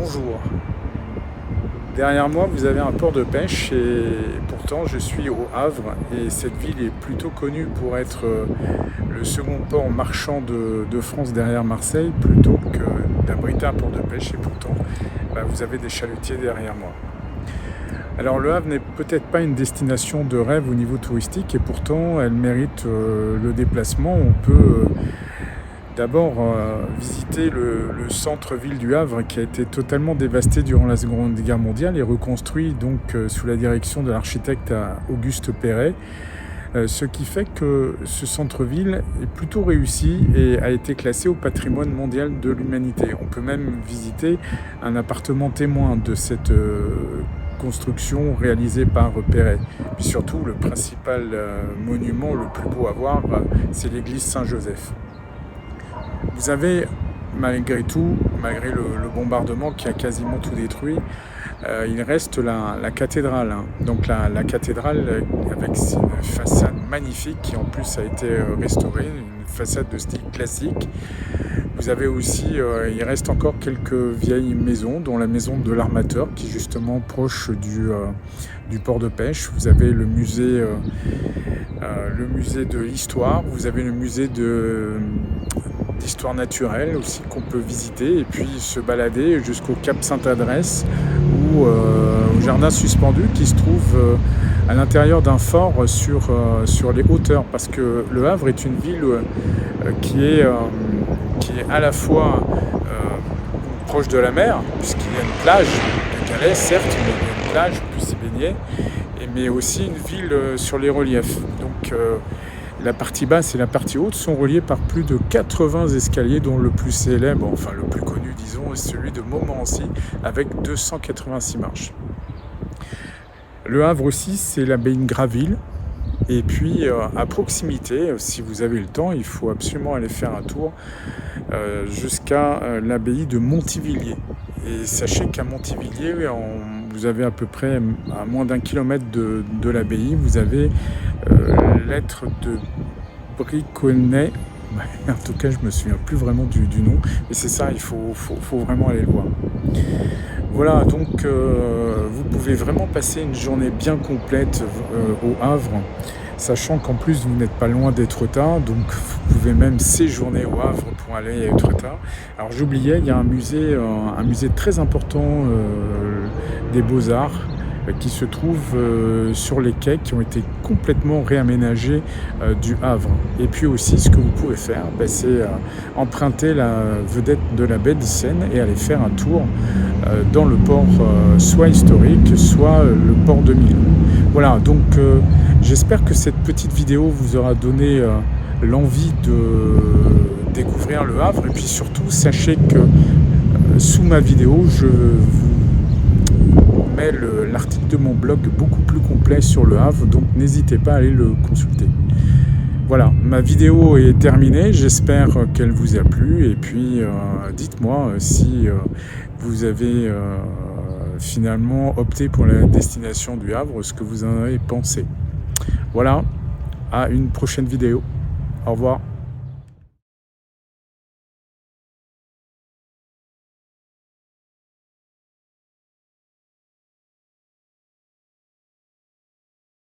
Bonjour. Derrière moi, vous avez un port de pêche et pourtant je suis au Havre et cette ville est plutôt connue pour être le second port marchand de France derrière Marseille plutôt que d'abriter un port de pêche et pourtant vous avez des chalutiers derrière moi. Alors le Havre n'est peut-être pas une destination de rêve au niveau touristique et pourtant elle mérite le déplacement. On peut d'abord visiter le centre-ville du Havre qui a été totalement dévasté durant la Seconde Guerre mondiale et reconstruit donc sous la direction de l'architecte Auguste Perret. Ce qui fait que ce centre-ville est plutôt réussi et a été classé au patrimoine mondial de l'humanité. On peut même visiter un appartement témoin de cette construction réalisée par Perret. Puis surtout, le principal monument le plus beau à voir, c'est l'église Saint-Joseph. Vous avez, malgré tout, malgré le bombardement qui a quasiment tout détruit, il reste la cathédrale. Donc la cathédrale avec une façade magnifique qui en plus a été restaurée, une façade de style classique. Vous avez aussi, il reste encore quelques vieilles maisons, dont la maison de l'armateur qui est justement proche du port de pêche. Vous avez le musée de l'histoire, vous avez le musée d'histoire naturelle aussi qu'on peut visiter et puis se balader jusqu'au Cap Sainte-Adresse ou au jardin suspendu qui se trouve à l'intérieur d'un fort sur les hauteurs parce que Le Havre est une ville qui est à la fois proche de la mer puisqu'il y a une plage de Calais certes mais il y a une plage où on peut s'y baigner mais aussi une ville sur les reliefs donc la partie basse et la partie haute sont reliées par plus de 80 escaliers dont le plus célèbre, enfin le plus connu disons, est celui de Montmorency avec 286 marches. Le Havre aussi c'est l'abbaye de Graville et puis à proximité, si vous avez le temps, il faut absolument aller faire un tour jusqu'à l'abbaye de Montivilliers. Et sachez qu'à Montivilliers, vous avez à peu près à moins d'1 kilomètre de l'abbaye, vous avez l'être de Briconnet. En tout cas, je me souviens plus vraiment du nom, mais c'est ça, il faut vraiment aller le voir. Voilà, donc vous pouvez vraiment passer une journée bien complète au Havre, sachant qu'en plus vous n'êtes pas loin d'Étretat, donc vous pouvez même séjourner au Havre pour aller à Étretat. Alors j'oubliais, il y a un musée très important des Beaux-Arts qui se trouve sur les quais qui ont été complètement réaménagés du Havre. Et puis aussi, ce que vous pouvez faire, c'est emprunter la vedette de la baie de Seine et aller faire un tour dans le port soit historique, soit le port de Millau. Voilà, donc j'espère que cette petite vidéo vous aura donné l'envie de découvrir le Havre. Et puis surtout, sachez que sous ma vidéo, je vous mets l'article de mon blog beaucoup plus complet sur le Havre, donc n'hésitez pas à aller le consulter. Voilà, ma vidéo est terminée, j'espère qu'elle vous a plu et puis dites-moi si vous avez finalement opté pour la destination du Havre, ce que vous en avez pensé. Voilà, à une prochaine vidéo. Au revoir.